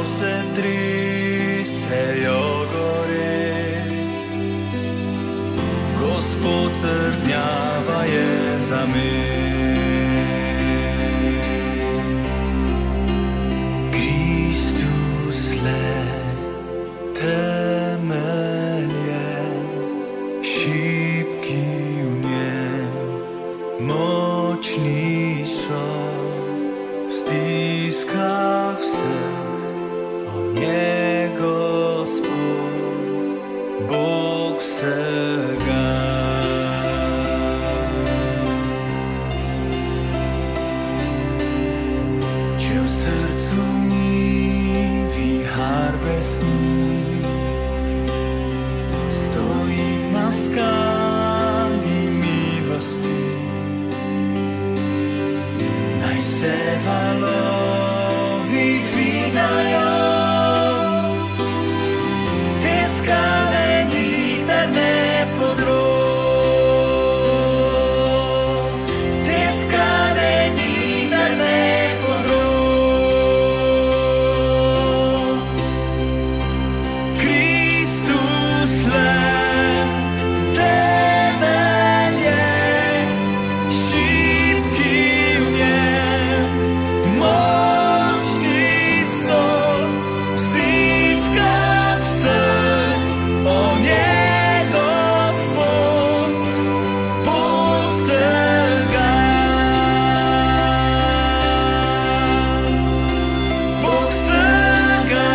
se trisejo gore, Gospod trdnjava je za me. Kristus le temelje, šibki v njem, močni so v stiskah vseh. On je Gospod, Bog vsega. Če v srcu ni vihar besni, stojim na skali milosti. Naj se valovi dvigajo, te skale nikdar ne podro. Te skale nikdar ne podro. Kristus le temelje, šibki v njem, močni so v stiskah vseh. On je Gospod, Bog vsega. Bog vsega.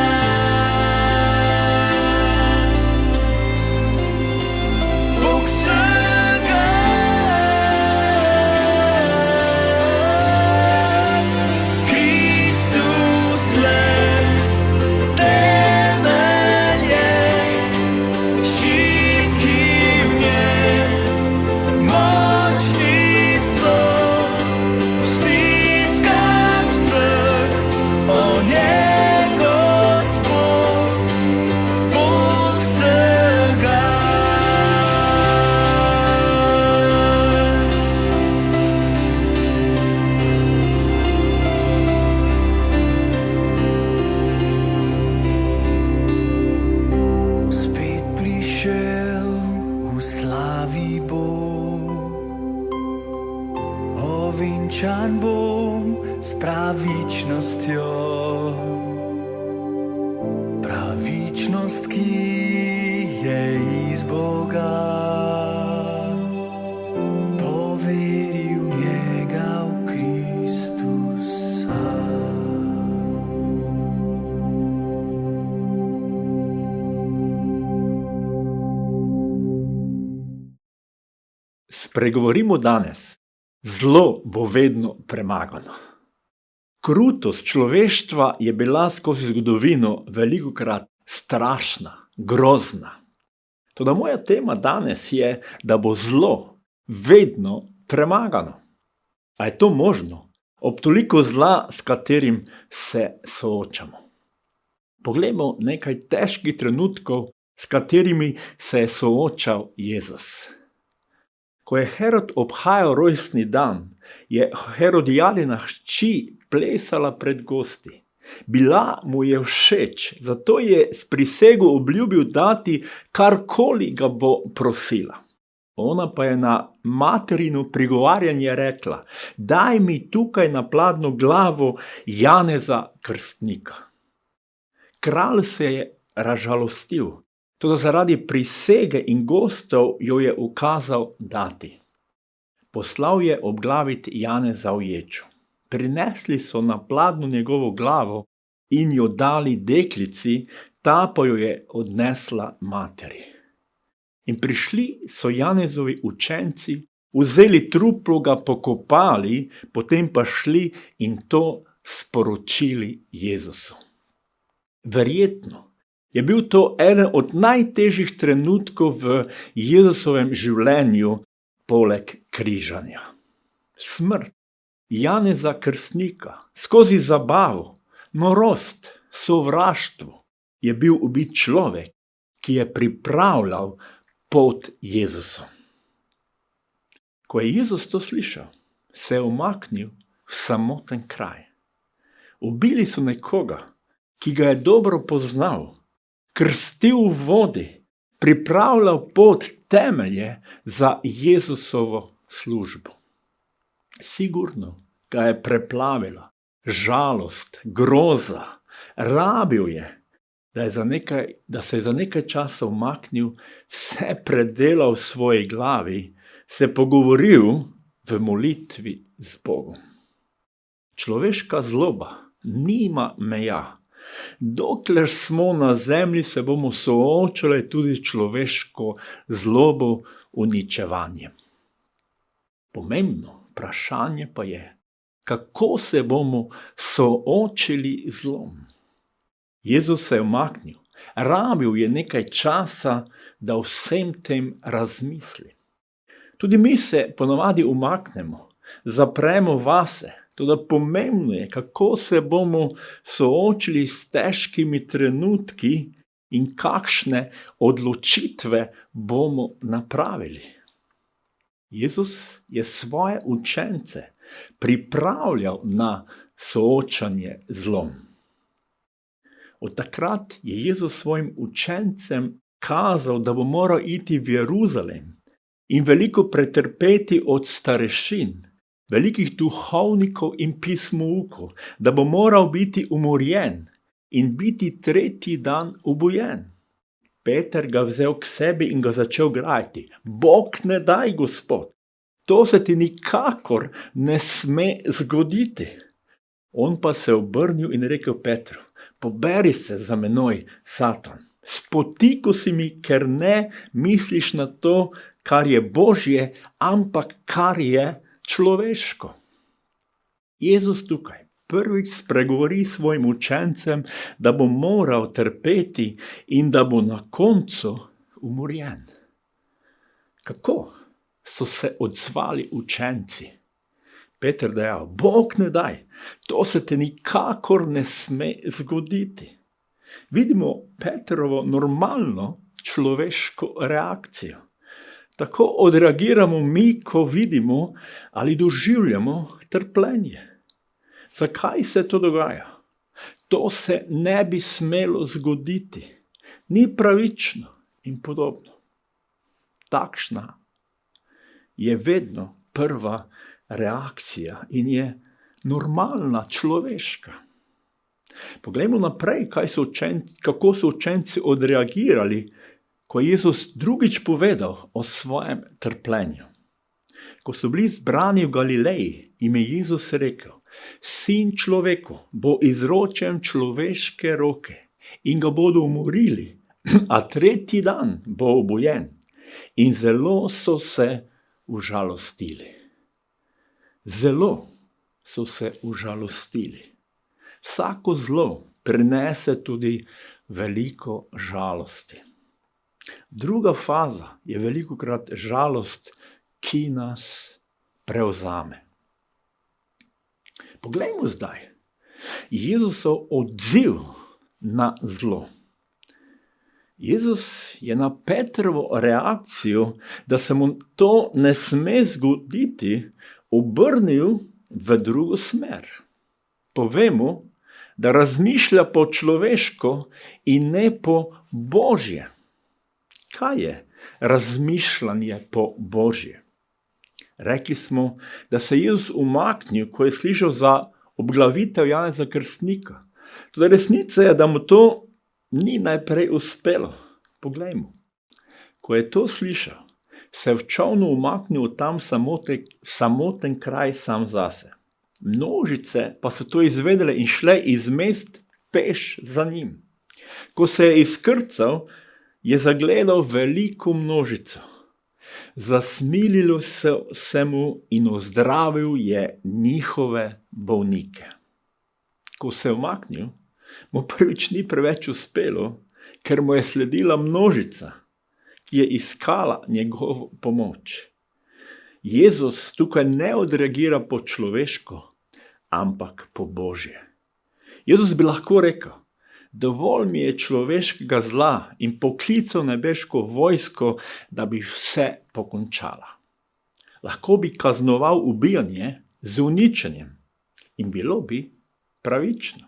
Bog vsega. Kristus le temelje, šibki v njem, močni so v stiskah vseh. On je Gospod, Bog vsega. Ko spet prišel v slavi bo, ovenčan bom s pravičnostjo. Pravičnost, ki je iz Boga, poveril njega v Kristusa. Spregovorimo danes. Zlo bo vedno premagano. Krutost človeštva je bila skozi zgodovino velikokrat strašna, grozna. Toda moja tema danes je, da bo zlo vedno premagano. A je to možno? Ob toliko zla, s katerim se soočamo. Poglejmo nekaj težkih trenutkov, s katerimi se je soočal Jezus. Ko je Herod obhajal rojstni dan, je Herodijadina hči plesala pred gosti. Bila mu je všeč, zato je s prisego obljubil dati, karkoli ga bo prosila. Ona pa je na materino prigovarjanje rekla: daj mi tukaj na pladnju glavo Janeza Krstnika. Kralj se je razžalostil, toda zaradi prisege in gostov jo je ukazal dati. Poslal je obglaviti Janeza v ječu. Prinesli so na pladnju njegovo glavo in jo dali deklici, ta pa jo je odnesla materi. In prišli so Janezovi učenci, vzeli truplo, ga pokopali, potem pa šli in to sporočili Jezusu. Verjetno je bil to eden od najtežjih trenutkov v Jezusovem življenju poleg križanja. Smrt Janeza Krstnika skozi zabavo, norost, sovraštvo je bil ubit človek, ki je pripravljal pot Jezusu. Ko je Jezus to slišal, se je umaknil v samoten kraj. Ubili so nekoga, ki ga je dobro poznal, krstil v vodi, pripravljal pot, temelje za Jezusovo službo. Sigurno ga je preplavila žalost, groza. Rabil je, da se je za nekaj časa umaknil, vse predelal v svoji glavi, se pogovoril v molitvi z Bogom. Človeška zloba nima meja. Dokler smo na zemlji, se bomo soočali tudi s človeško zlobo, uničevanjem. Pomembno vprašanje pa je, kako se bomo soočili z zlom. Jezus se je umaknil, rabil je nekaj časa, da vsem tem razmisli. Tudi mi se ponavadi umaknemo, zapremo vase. Toda pomembno je, kako se bomo soočili s težkimi trenutki in kakšne odločitve bomo napravili. Jezus je svoje učence pripravljal na soočanje z zlom. Od takrat je Jezus svojim učencem kazal, da bo moral iti v Jeruzalem in veliko pretrpeti od starešin, velikih duhovnikov in pismoukov, da bo moral biti umorjen in biti tretji dan obojen. Peter ga vzel k sebi in ga začel grajati. Bog ne daj, Gospod, to se ti nikakor ne sme zgoditi. On pa se obrnil in rekel Petru, poberi se za menoj, Satan. Spotiku si mi, ker ne misliš na to, kar je Božje, ampak kar je človeško. Jezus tukaj prvič spregovori svojim učencem, da bo moral trpeti in da bo na koncu umorjen. Kako so se odzvali učenci? Peter dejal, Bog ne daj, to se te nikakor ne sme zgoditi. Vidimo Petrovo normalno človeško reakcijo. Tako odreagiramo mi, ko vidimo ali doživljamo trpljenje. Zakaj se to dogaja? To se ne bi smelo zgoditi. Ni pravično in podobno. Takšna je vedno prva reakcija in je normalna, človeška. Poglejmo naprej, kako so učenci odreagirali, ko je Jezus drugič povedal o svojem trpljenju. Ko so bili zbrani v Galileji, jim je Jezus rekel, Sin človeku bo izročen človeške roke in ga bodo umorili, a tretji dan bo obojen. In zelo so se užalostili. Zelo so se užalostili. Vsako zlo prinese tudi veliko žalosti. Druga faza je velikokrat žalost, ki nas prevzame. Poglejmo zdaj Jezusov odziv na zlo. Jezus je na Petrovo reakcijo, da se mu to ne sme zgoditi, obrnil v drugo smer. Povemo, da razmišlja po človeško in ne po Božje. Kaj je razmišljanje po Božje? Rekli smo, da se je Jezus umaknil, ko je slišal za obglavitev Janeza Krstnika. Toda resnica je, da mu to ni najprej uspelo. Poglejmo. Ko je to slišal, se je v čolnu umaknil tam samoten kraj sam zase. Množice pa so to izvedele in šle iz mest peš za njim. Ko se je izkrcal, je zagledal veliko množico. Zasmililo se mu in ozdravil je njihove bolnike. Ko se je umaknil, mu prvič ni preveč uspelo, ker mu je sledila množica, ki je iskala njegovo pomoč. Jezus tukaj ne odreagira po človeško, ampak po Božje. Jezus bi lahko rekel, dovolj mi je človeškega zla in poklical nebeško vojsko, da bi vse pokončala. Lahko bi kaznoval ubijanje z uničenjem in bilo bi pravično.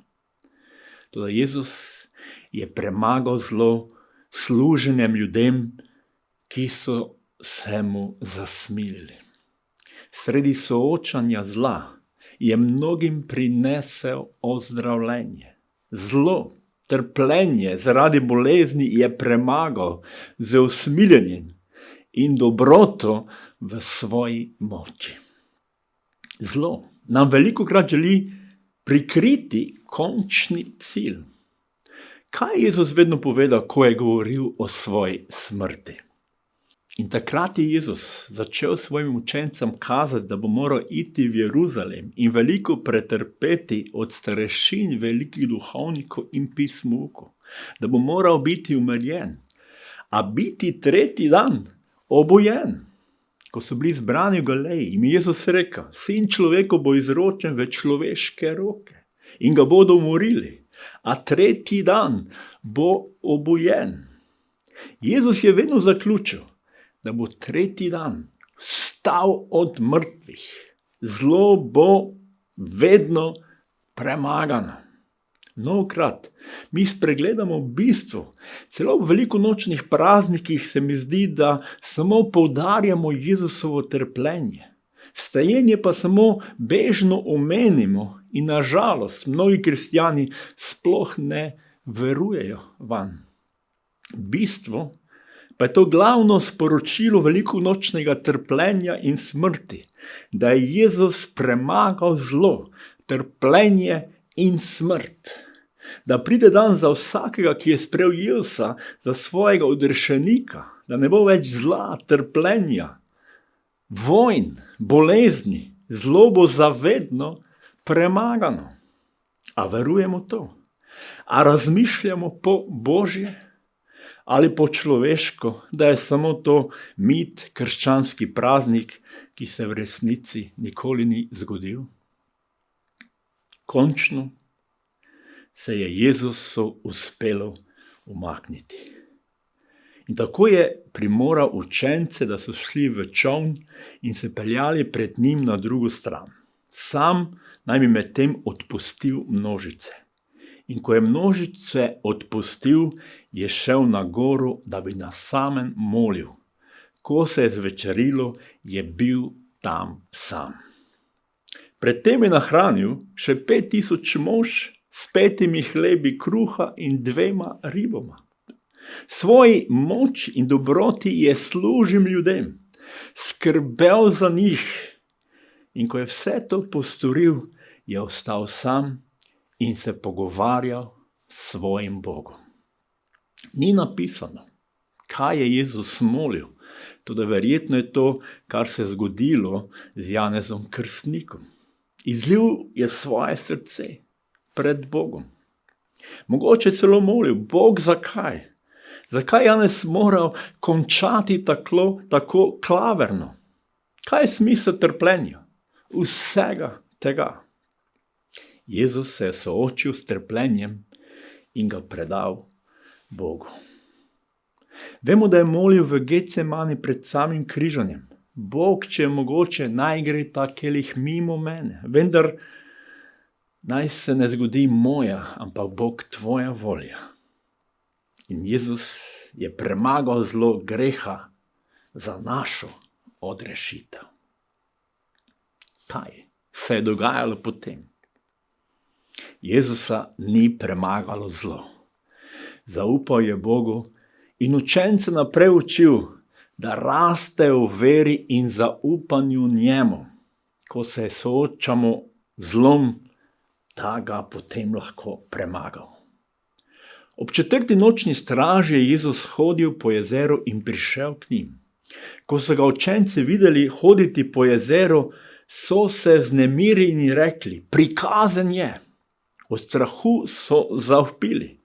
Toda Jezus je premagal zlo s služenjem ljudem, ki so se mu zasmilili. Sredi soočanja zla je mnogim prinesel ozdravljenje. Zlo, trpljenje zaradi bolezni je premagal z usmiljenjem in dobroto v svoji moči. Zlo nam velikokrat želi prikriti končni cilj. Kaj je Jezus vedno povedal, ko je govoril o svoji smrti? In takrat je Jezus začel svojim učencem kazati, da bo moral iti v Jeruzalem in veliko pretrpeti od starešin velikih duhovnikov in pismoukov, da bo moral biti umrjen, a biti tretji dan obojen. Ko so bili zbrani v Galileji, jim je Jezus rekel: Sin človekov bo izročen v človeške roke in ga bodo umorili, a tretji dan bo obojen. Jezus je vedno zaključil, da bo tretji dan vstal od mrtvih. Zlo bo vedno premagano. Mnogokrat mi spregledamo bistvo. Celo v velikonočnih praznikih se mi zdi, da samo poudarjamo Jezusovo trpljenje. Vstajenje pa samo bežno omenimo in na žalost mnogi kristjani sploh ne verujejo vanj. Bistvo pa je to glavno sporočilo velikonočnega trpljenja in smrti, da je Jezus premagal zlo, trpljenje in smrt. Da pride dan za vsakega, ki je sprejel Jezusa za svojega odrešenika, da ne bo več zla, trpljenja, vojn, bolezni, zlo bo zavedno premagano. A verujemo to? A razmišljamo po Božje ali po človeško, da je samo to mit, krščanski praznik, ki se v resnici nikoli ni zgodil? Končno se je Jezusu uspelo umakniti. In tako je primoral učence, da so šli v čoln in se peljali pred njim na drugo stran. Sam naj bi medtem odpustil množice. In ko je množice odpustil, je šel na goro, da bi na samem molil. Ko se je zvečerilo, je bil tam sam. Predtem je nahranil še 5000 mož s 5 hlebi kruha in 2 ribama. Svoji moči in dobroti je služil ljudem, skrbel za njih. In ko je vse to postoril, je ostal sam in se pogovarjal s svojim Bogom. Ni napisano, kaj je Jezus molil, toda verjetno je to, kar se je zgodilo z Janezom Krstnikom. Izlil je svoje srce pred Bogom. Mogoče celo molil: Bog, zakaj? Zakaj Janez moral končati tako klavrno? Kaj je smisel trpljenja? Vsega tega. Jezus se je soočil s trpljenjem in ga predal Bogu. Vemo, da je molil v Getsemani pred samim križanjem: Bog, če je mogoče, naj gre ta kelih mimo mene, vendar naj se ne zgodi moja, ampak Bog, tvoja volja. In Jezus je premagal zlo greha za našo odrešitev. Kaj se je dogajalo potem? Jezusa ni premagalo zlo. Zaupal je Bogu in učence naprej učil, da rastejo v veri in zaupanju njemu. Ko se soočamo z zlom, da ga potem lahko premagal. Ob 4. nočni straži je Jezus hodil po jezeru in prišel k njim. Ko so ga učenci videli hoditi po jezeru, so se znemirili in rekli: Prikazen je. Od strahu so zavpili.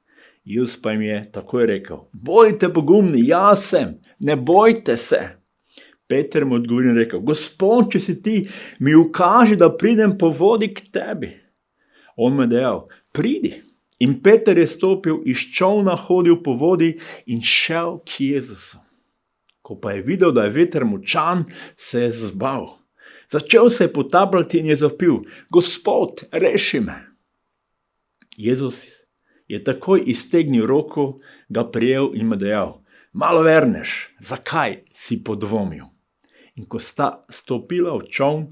Jezus pa jim je takoj rekel: Bodite pogumni, jaz sem, ne bojte se. Peter mu odgovoril in rekel: Gospod, če si ti, mi ukaži, da pridem po vodi k tebi. On mu je dejal: Pridi. In Peter je stopil iz čolna, hodil po vodi in šel k Jezusu. Ko pa je videl, da je veter močan, se je zbal. Začel se je potapljati in je zavpil: Gospod, reši me. Jezus je takoj iztegnil roko, ga prijel in mu dejal: malo verneš, zakaj si podvomil? In ko sta stopila v čoln,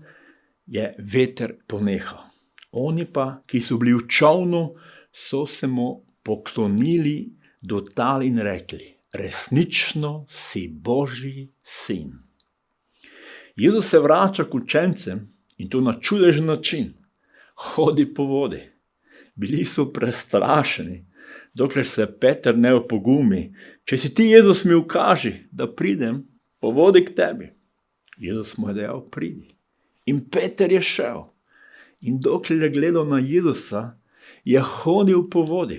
je veter ponehal. Oni pa, ki so bili v čolnu, so se mu poklonili do tal in rekli: resnično si Božji sin. Jezus se vrača k učencem in to na čudežen način. Hodi po vodi. Bili so prestrašeni, dokler se Peter ne opogumi: če si ti, Jezus, mi ukaži, da pridem po vodi k tebi. Jezus mu je dejal: pridi. In Peter je šel. In dokler je gledal na Jezusa, je hodil po vodi.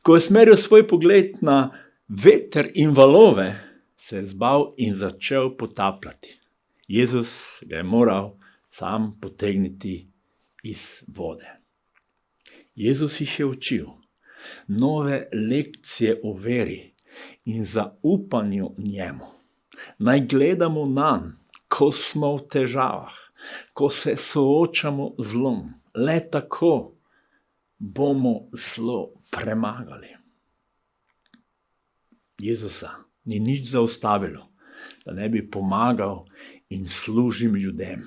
Ko je smeril svoj pogled na veter in valove, se je zbal in začel potapljati. Jezus ga je moral sam potegniti iz vode. Jezus jih je učil nove lekcije o veri in zaupanju njemu. Naj gledamo nanj, ko smo v težavah, ko se soočamo z zlom. Le tako bomo zlo premagali. Jezusa ni nič zaustavilo, da ne bi pomagal in služil ljudem.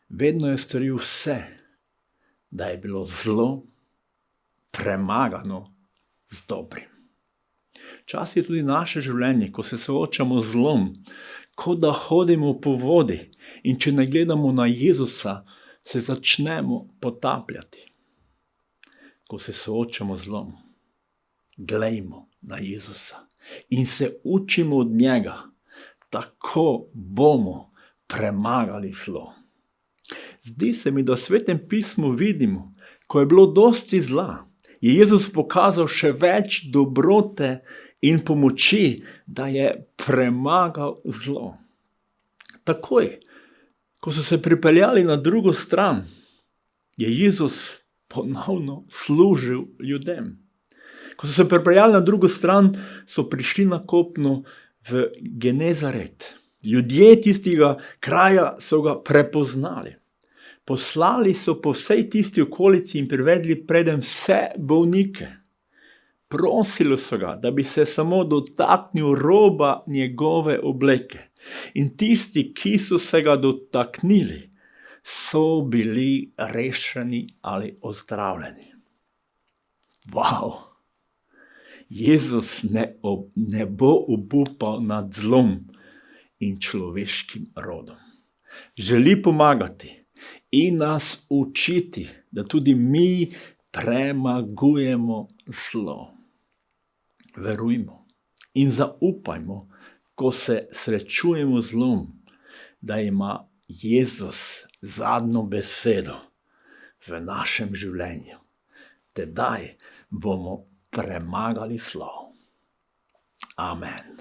Vedno je storil vse, da je bilo zlo premagano z dobrim. Čas je tudi naše življenje, ko se soočamo z zlom, kot da hodimo po vodi in če ne gledamo na Jezusa, se začnemo potapljati. Ko se soočamo z zlom, glejmo na Jezusa in se učimo od njega, tako bomo premagali zlo. Zdi se mi, da v Svetem pismu vidimo, ko je bilo dosti zla, je Jezus pokazal še več dobrote in pomoči, da je premagal zlo. Takoj, ko so se pripeljali na drugo stran, je Jezus ponovno služil ljudem. Ko so se pripeljali na drugo stran, so prišli na kopno v Genezaret. Ljudje tistega kraja so ga prepoznali. Poslali so po vsej tisti okolici in privedli predem vse bolnike. Prosili so ga, da bi se samo dotaknil roba njegove obleke. In tisti, ki so se ga dotaknili, so bili rešeni ali ozdravljeni. Wow! Jezus ne bo obupal nad zlom in človeškim rodom. Želi pomagati in nas učiti, da tudi mi premagujemo zlo. Verujmo in zaupajmo, ko se srečujemo z zlom, da ima Jezus zadnjo besedo v našem življenju. Tedaj bomo premagali zlo. Amen.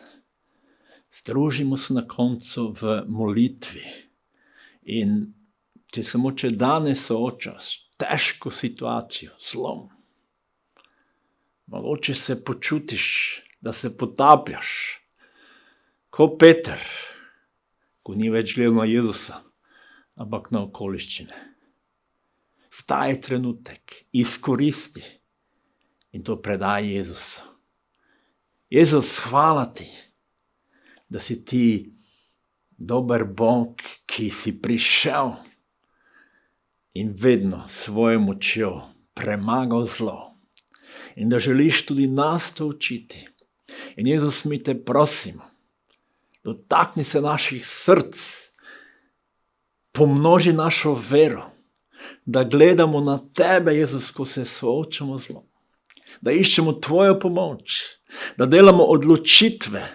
Združimo se na koncu v molitvi in če danes soočaš težko situacijo, zlom, mogoče se počutiš, da se potapljaš, ko Peter, ko ni več gledal na Jezusa, ampak na okoliščine. Zdaj je trenutek, izkoristi in to predaj Jezusu. Jezus, hvala ti, da si ti dober Bog, ki si prišel in vedno svojo močjo premagal zlo. In da želiš tudi nas to učiti. In Jezus, mi te prosimo, dotakni se naših src, pomnoži našo vero, da gledamo na tebe, Jezus, ko se soočamo z zlom. Da iščemo tvojo pomoč, da delamo odločitve,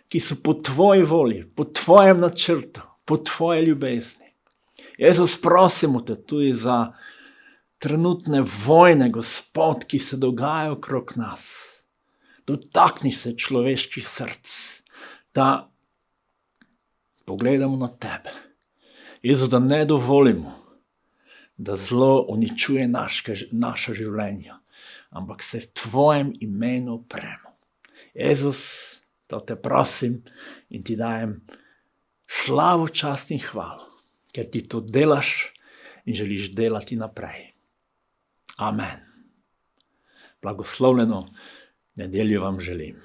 ki so po tvoji volji, po tvojem načrtu, po tvoji ljubezni. Jezus, prosimo te tudi za trenutne vojne, Gospod, ki se dogajajo okrog nas. Dotakni se človeških src, da pogledamo na tebe. Jezus, da ne dovolimo, da zlo uničuje naša življenja, ampak se v tvojem imenu premo. Jezus, to te prosim in ti dajem slavo, čast in hvalo, ker ti to delaš in želiš delati naprej. Amen. Blagoslovljeno nedeljo vam želim.